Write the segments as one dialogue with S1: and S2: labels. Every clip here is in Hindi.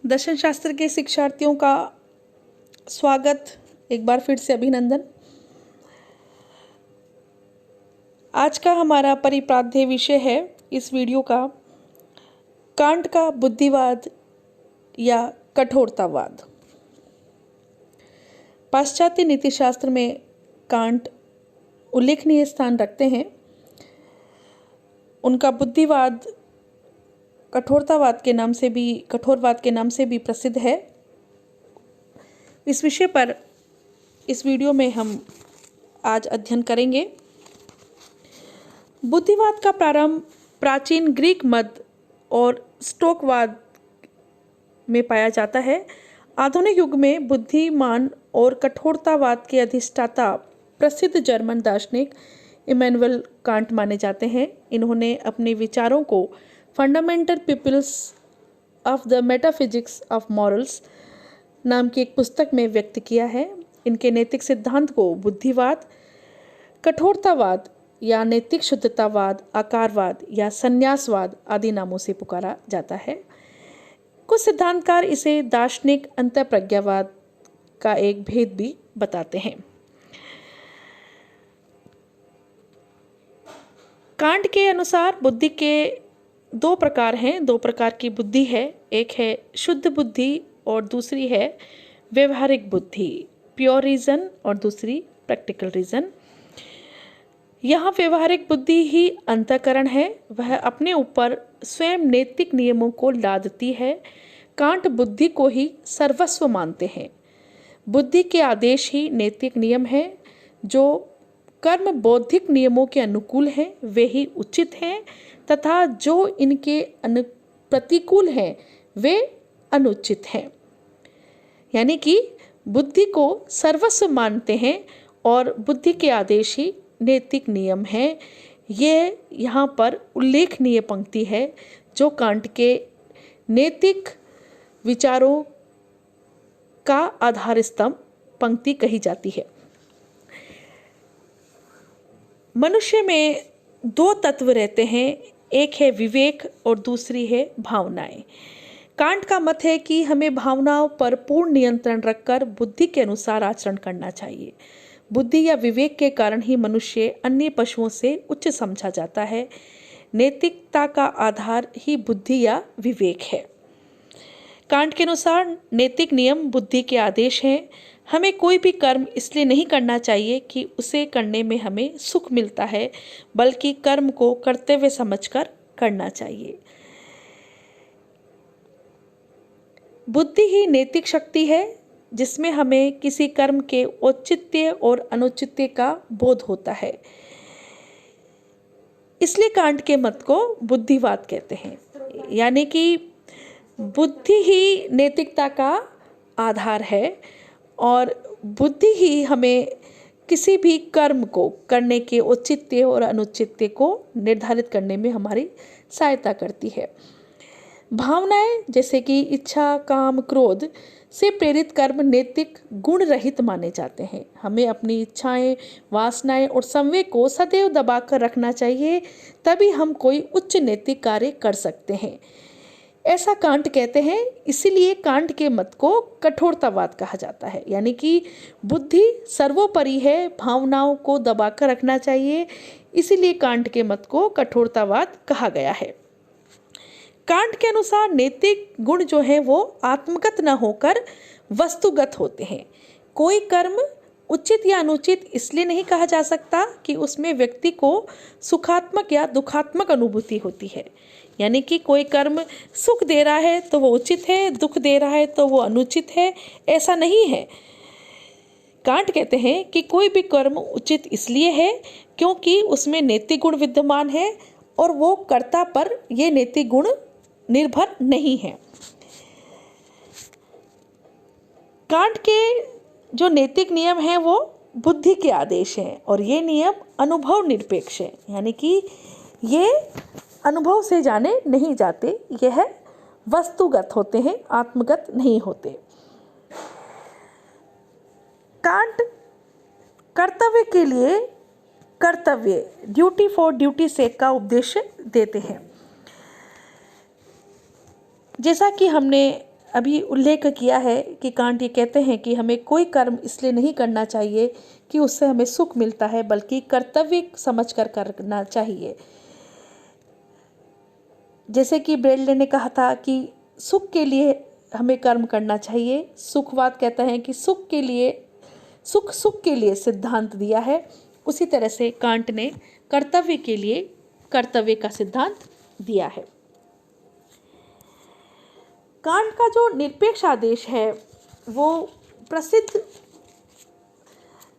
S1: दर्शन शास्त्र के शिक्षार्थियों का स्वागत, एक बार फिर से अभिनंदन। आज का हमारा परिप्राध्य विषय है इस वीडियो का कांट का बुद्धिवाद या कठोरतावाद। पाश्चात्य नीतिशास्त्र में कांट उल्लेखनीय स्थान रखते हैं। उनका बुद्धिवाद कठोरवाद के नाम से भी प्रसिद्ध है। इस विषय पर इस वीडियो में हम आज अध्ययन करेंगे। बुद्धिवाद का प्रारंभ प्राचीन ग्रीक मत और स्टोकवाद में पाया जाता है। आधुनिक युग में बुद्धिमान और कठोरतावाद के अधिष्ठाता प्रसिद्ध जर्मन दार्शनिक इमैनुअल कांट माने जाते हैं। इन्होंने अपने विचारों को fundamental principles of the metaphysics of morals नाम की एक पुस्तक में व्यक्त किया है। इनके नैतिक सिद्धांत को बुद्धिवाद, कठोरतावाद या नैतिक शुद्धतावाद, आकारवाद या संन्यासवाद आदि नामों से पुकारा जाता है। कुछ सिद्धांतकार इसे दार्शनिक अंतःप्रज्ञावाद का एक भेद भी बताते हैं। कांट के अनुसार बुद्धि के दो प्रकार की बुद्धि है। एक है शुद्ध बुद्धि और दूसरी है व्यवहारिक बुद्धि, प्योर रीजन, और दूसरी प्रैक्टिकल रीजन। यहाँ व्यवहारिक बुद्धि ही अंतःकरण है, वह अपने ऊपर स्वयं नैतिक नियमों को लादती है। कांट बुद्धि को ही सर्वस्व मानते हैं। बुद्धि के आदेश ही नैतिक नियम है। जो कर्म बौद्धिक नियमों के अनुकूल हैं वे ही उचित हैं, तथा जो इनके प्रतिकूल हैं वे अनुचित हैं। यानी कि बुद्धि को सर्वस्व मानते हैं और बुद्धि के आदेश ही नैतिक नियम है। ये यहाँ पर उल्लेखनीय पंक्ति है जो कांट के नैतिक विचारों का आधार स्तंभ पंक्ति कही जाती है। मनुष्य में दो तत्व रहते हैं, एक है विवेक और दूसरी है भावनाएं। कांट का मत है कि हमें भावनाओं पर पूर्ण नियंत्रण रखकर बुद्धि के अनुसार आचरण करना चाहिए। बुद्धि या विवेक के कारण ही मनुष्य अन्य पशुओं से उच्च समझा जाता है। नैतिकता का आधार ही बुद्धि या विवेक है। कांट के अनुसार नैतिक नियम बुद्धि के आदेश हैं। हमें कोई भी कर्म इसलिए नहीं करना चाहिए कि उसे करने में हमें सुख मिलता है, बल्कि कर्म को कर्तव्य समझकर करना चाहिए। बुद्धि ही नैतिक शक्ति है जिसमें हमें किसी कर्म के औचित्य और अनुचित्य का बोध होता है। इसलिए कांट के मत को बुद्धिवाद कहते हैं। यानी कि बुद्धि ही नैतिकता का आधार है और बुद्धि ही हमें किसी भी कर्म को करने के औचित्य और अनुचित्य को निर्धारित करने में हमारी सहायता करती है। भावनाएं जैसे कि इच्छा, काम, क्रोध से प्रेरित कर्म नैतिक गुण रहित माने जाते हैं। हमें अपनी इच्छाएं, वासनाएं और संवेग को सदैव दबाकर रखना चाहिए, तभी हम कोई उच्च नैतिक कार्य कर सकते हैं, ऐसा कांट कहते हैं। इसीलिए कांट के मत को कठोरतावाद कहा जाता है। यानी कि बुद्धि सर्वोपरि है, भावनाओं को दबाकर रखना चाहिए, इसीलिए कांट के मत को कठोरतावाद कहा गया है। कांट के अनुसार नैतिक गुण जो है वो आत्मगत न होकर वस्तुगत होते हैं। कोई कर्म उचित या अनुचित इसलिए नहीं कहा जा सकता कि उसमें व्यक्ति को सुखात्मक या दुखात्मक अनुभूति होती है। यानी कि कोई कर्म सुख दे रहा है तो वो उचित है, दुख दे रहा है तो वो अनुचित है, ऐसा नहीं है। कांट कहते हैं कि कोई भी कर्म उचित इसलिए है क्योंकि उसमें नैतिक गुण विद्यमान है और वो कर्ता पर ये नैतिक गुण निर्भर नहीं है। कांट के जो नैतिक नियम हैं वो बुद्धि के आदेश हैं और ये नियम अनुभव निरपेक्ष है। यानी कि ये अनुभव से जाने नहीं जाते, यह वस्तुगत होते हैं, आत्मगत नहीं होते। कांट कर्तव्य के लिए कर्तव्य, ड्यूटी फॉर ड्यूटी सेक का उपदेश देते हैं। जैसा कि हमने अभी उल्लेख किया है कि कांट ये कहते हैं कि हमें कोई कर्म इसलिए नहीं करना चाहिए कि उससे हमें सुख मिलता है, बल्कि कर्तव्य समझकर करना चाहिए। जैसे कि ब्रेल्डे ने कहा था कि सुख के लिए हमें कर्म करना चाहिए, सुखवाद कहता है कि सुख के लिए सिद्धांत दिया है, उसी तरह से कांट ने कर्तव्य के लिए कर्तव्य का सिद्धांत दिया है। कांट का जो निरपेक्ष आदेश है वो प्रसिद्ध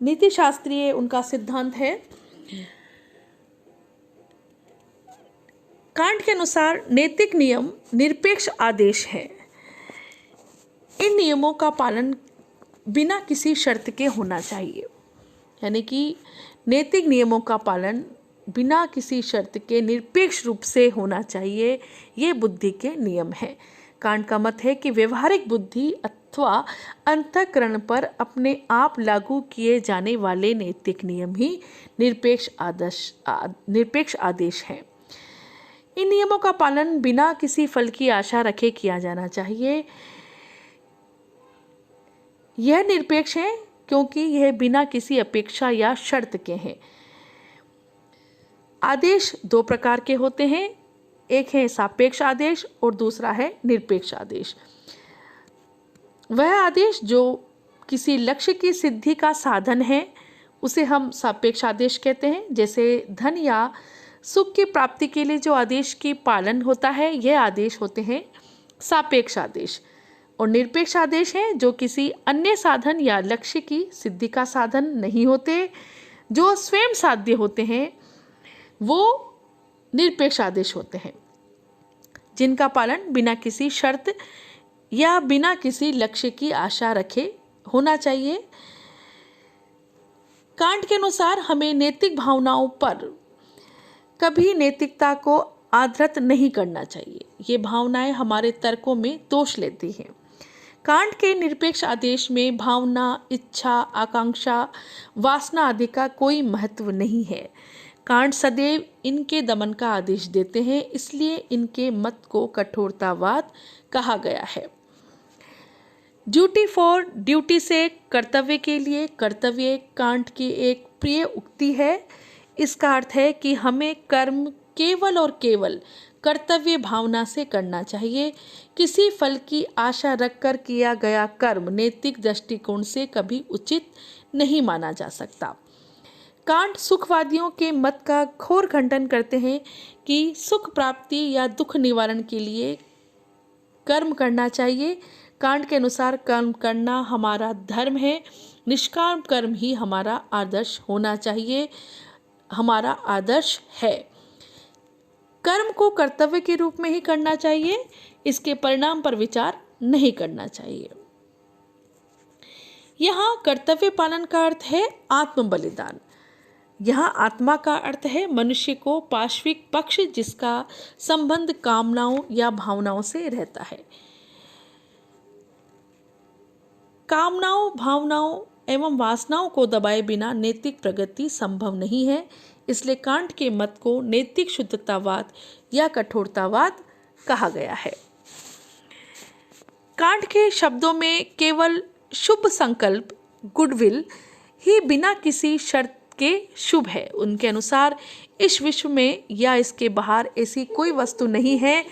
S1: नीतिशास्त्रीय उनका सिद्धांत है। कांट के अनुसार नैतिक नियम निरपेक्ष आदेश है। इन नियमों का पालन बिना किसी शर्त के होना चाहिए, यानी कि नैतिक नियमों का पालन बिना किसी शर्त के निरपेक्ष रूप से होना चाहिए। ये बुद्धि के नियम हैं। कांट का मत है कि व्यवहारिक बुद्धि अथवा अंतःकरण पर अपने आप लागू किए जाने वाले नैतिक नियम ही निरपेक्ष आदेश हैं। इन नियमों का पालन बिना किसी फल की आशा रखे किया जाना चाहिए। यह निरपेक्ष है क्योंकि यह बिना किसी अपेक्षा या शर्त के हैं। आदेश दो प्रकार के होते हैं, एक है सापेक्ष आदेश और दूसरा है निरपेक्ष आदेश। वह आदेश जो किसी लक्ष्य की सिद्धि का साधन है उसे हम सापेक्ष आदेश कहते हैं। जैसे धन या सुख की प्राप्ति के लिए जो आदेश की पालन होता है, यह आदेश होते हैं सापेक्ष आदेश। और निरपेक्ष आदेश हैं जो किसी अन्य साधन या लक्ष्य की सिद्धि का साधन नहीं होते, जो स्वयं साध्य होते हैं, वो निरपेक्ष आदेश होते हैं, जिनका पालन बिना किसी शर्त या बिना किसी लक्ष्य की आशा रखे होना चाहिए। कांट के अनुसार हमें नैतिक भावनाओं पर कभी नैतिकता को आधृत नहीं करना चाहिए। ये भावनाएं हमारे तर्कों में दोष लेती हैं। कांट के निरपेक्ष आदेश में भावना, इच्छा, आकांक्षा, वासना आदि का कोई महत्व नहीं है। कांट सदैव इनके दमन का आदेश देते हैं, इसलिए इनके मत को कठोरतावाद कहा गया है। ड्यूटी फॉर ड्यूटी से कर्तव्य के लिए कर्तव्य कांट की एक प्रिय उक्ति है। इसका अर्थ है कि हमें कर्म केवल और केवल कर्तव्य भावना से करना चाहिए। किसी फल की आशा रखकर किया गया कर्म नैतिक दृष्टिकोण से कभी उचित नहीं माना जा सकता। कांट सुखवादियों के मत का घोर खंडन करते हैं कि सुख प्राप्ति या दुख निवारण के लिए कर्म करना चाहिए। कांट के अनुसार कर्म करना हमारा धर्म है, निष्काम कर्म ही हमारा आदर्श होना चाहिए, हमारा आदर्श है। कर्म को कर्तव्य के रूप में ही करना चाहिए, इसके परिणाम पर विचार नहीं करना चाहिए। यहाँ कर्तव्य पालन का अर्थ है आत्म बलिदान। यहाँ आत्मा का अर्थ है मनुष्य को पार्श्विक पक्ष जिसका संबंध कामनाओं या भावनाओं से रहता है। कामनाओं, भावनाओं एवं वासनाओं को दबाए बिना नैतिक प्रगति संभव नहीं है। इसलिए कांट के मत को नैतिक शुद्धतावाद या कठोरतावाद कहा गया है। कांट के शब्दों में केवल शुभ संकल्प, गुडविल ही बिना किसी शर्त के शुभ है। उनके अनुसार इस विश्व में या इसके बाहर ऐसी कोई वस्तु नहीं है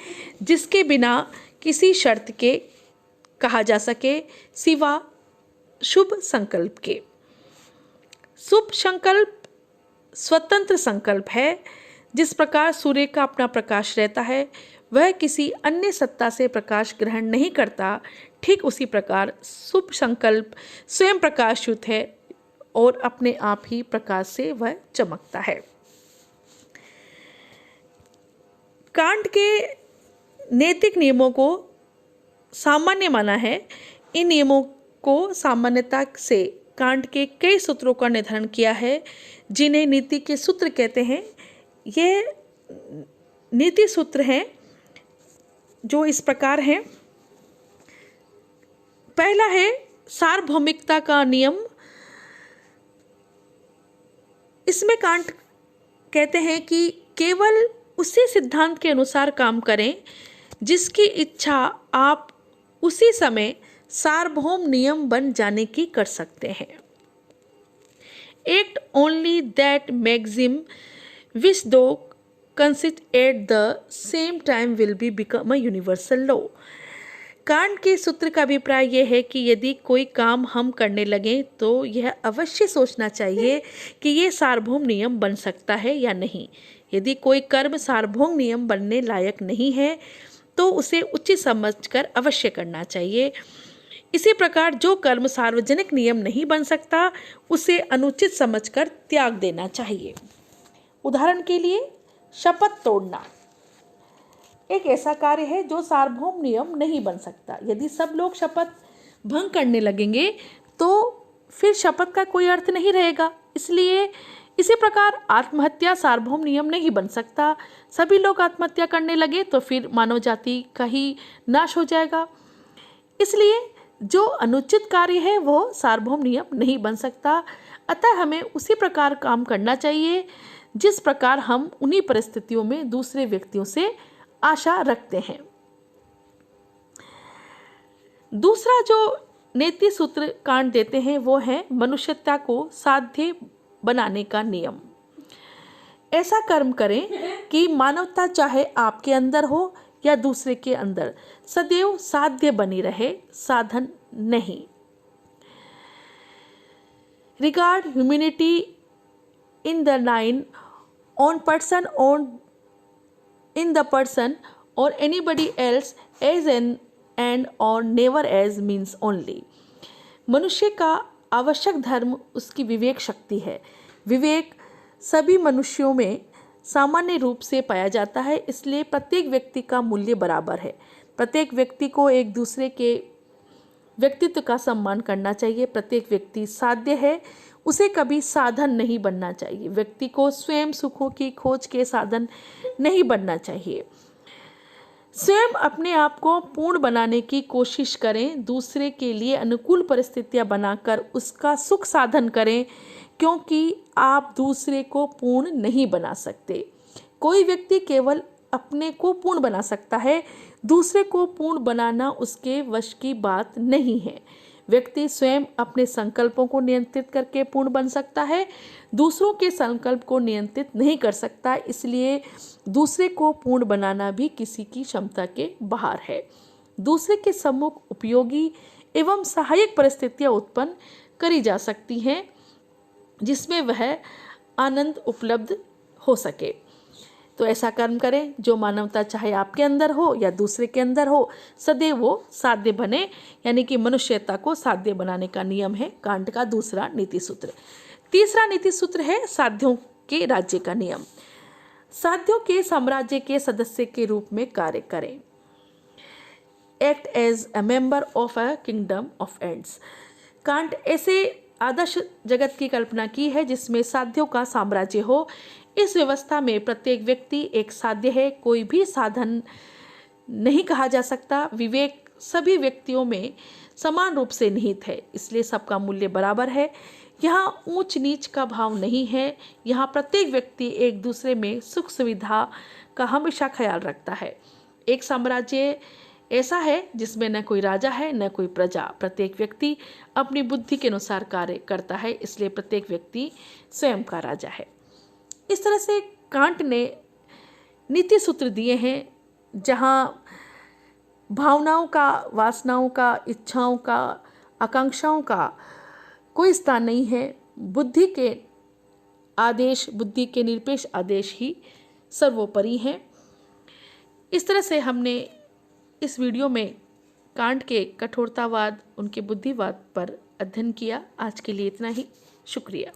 S1: जिसके बिना किसी शर्त के कहा जा सके सिवा शुभ संकल्प के। शुभ संकल्प स्वतंत्र संकल्प है। जिस प्रकार सूर्य का अपना प्रकाश रहता है, वह किसी अन्य सत्ता से प्रकाश ग्रहण नहीं करता, ठीक उसी प्रकार शुभ संकल्प स्वयं प्रकाशयुत है और अपने आप ही प्रकाश से वह चमकता है। कांट के नैतिक नियमों को सामान्य माना है। इन नियमों को सामान्यता से कांट के कई सूत्रों का निर्धारण किया है, जिन्हें नीति के सूत्र कहते हैं। ये नीति सूत्र हैं जो इस प्रकार हैं। पहला है सार्वभौमिकता का नियम। इसमें कांट कहते हैं कि केवल उसी सिद्धांत के अनुसार काम करें जिसकी इच्छा आप उसी समय सार्वभौम नियम बन जाने की कर सकते हैं। एक्ट ओनली दैट मैक्सिम विच दो consist at the same time will be become a universal law. Can't के सूत्र का अभिप्राय यह है कि यदि कोई काम हम करने लगें तो यह अवश्य सोचना चाहिए कि यह सार्वभौम नियम बन सकता है या नहीं। यदि कोई कर्म सार्वभौम नियम बनने लायक नहीं है तो उसे उचित समझकर अवश्य करना चाहिए। इसी प्रकार जो कर्म सार्वजनिक नियम नहीं बन सकता उसे अनुचित समझकर त्याग देना चाहिए। उदाहरण के लिए शपथ तोड़ना एक ऐसा कार्य है जो सार्वभौम नियम नहीं बन सकता। यदि सब लोग शपथ भंग करने लगेंगे तो फिर शपथ का कोई अर्थ नहीं रहेगा। इसलिए इसी प्रकार आत्महत्या सार्वभौम नियम नहीं बन सकता। सभी लोग आत्महत्या करने लगे तो फिर मानव जाति का ही नाश हो जाएगा। इसलिए जो अनुचित कार्य है वो सार्वभौम नियम नहीं बन सकता। अतः हमें उसी प्रकार काम करना चाहिए जिस प्रकार हम उन्हीं परिस्थितियों में दूसरे व्यक्तियों से आशा रखते हैं। दूसरा जो नीति सूत्र कांट देते हैं वो है मनुष्यता को साध्य बनाने का नियम। ऐसा कर्म करें कि मानवता चाहे आपके अंदर हो या दूसरे के अंदर सदैव साध्य बनी रहे, साधन नहीं। Regard humanity in the line on person on in the person or anybody else as an and or never as means only। मनुष्य का आवश्यक धर्म उसकी विवेक शक्ति है। विवेक सभी मनुष्यों में सामान्य रूप से पाया जाता है, इसलिए प्रत्येक व्यक्ति का मूल्य बराबर है। प्रत्येक व्यक्ति को एक दूसरे के व्यक्तित्व का सम्मान करना चाहिए। प्रत्येक व्यक्ति साध्य है, उसे कभी साधन नहीं बनना चाहिए। व्यक्ति को स्वयं सुखों की खोज के साधन नहीं बनना चाहिए। स्वयं अपने आप को पूर्ण बनाने की कोशिश करें, दूसरे के लिए अनुकूल परिस्थितियां बनाकर उसका सुख साधन करें, क्योंकि आप दूसरे को पूर्ण नहीं बना सकते। कोई व्यक्ति केवल अपने को पूर्ण बना सकता है, दूसरे को पूर्ण बनाना उसके वश की बात नहीं है। व्यक्ति स्वयं अपने संकल्पों को नियंत्रित करके पूर्ण बन सकता है, दूसरों के संकल्प को नियंत्रित नहीं कर सकता। इसलिए दूसरे को पूर्ण बनाना भी किसी की क्षमता के बाहर है। दूसरे के सम्मुख उपयोगी एवं सहायक परिस्थितियां उत्पन्न करी जा सकती हैं जिसमें वह आनंद उपलब्ध हो सके। तो ऐसा कर्म करें जो मानवता चाहे आपके अंदर हो या दूसरे के अंदर हो सदैव वो साध्य बने, यानी कि मनुष्यता को साध्य बनाने का नियम है कांट का दूसरा नीति सूत्र। तीसरा नीति सूत्र है साध्यों के राज्य का नियम। साध्यों के साम्राज्य के सदस्य के रूप में कार्य करें। Act as a member of a kingdom of ends. Kant ऐसे आदर्श जगत की कल्पना की है जिसमें साध्यों का साम्राज्य हो। इस व्यवस्था में प्रत्येक व्यक्ति एक साध्य है, कोई भी साधन नहीं कहा जा सकता। विवेक सभी व्यक्तियों में समान रूप से निहित है, इसलिए सबका मूल्य बराबर है। यहाँ ऊंच नीच का भाव नहीं है। यहाँ प्रत्येक व्यक्ति एक दूसरे में सुख सुविधा का हमेशा ख्याल रखता है। एक साम्राज्य ऐसा है जिसमें न कोई राजा है न कोई प्रजा। प्रत्येक व्यक्ति अपनी बुद्धि के अनुसार कार्य करता है, इसलिए प्रत्येक व्यक्ति स्वयं का राजा है। इस तरह से कांट ने नीति सूत्र दिए हैं जहाँ भावनाओं का, वासनाओं का, इच्छाओं का, आकांक्षाओं का कोई स्थान नहीं है। बुद्धि के आदेश, बुद्धि के निरपेक्ष आदेश ही सर्वोपरि हैं। इस तरह से हमने इस वीडियो में कांट के कठोरतावाद, उनके बुद्धिवाद पर अध्ययन किया। आज के लिए इतना ही। शुक्रिया।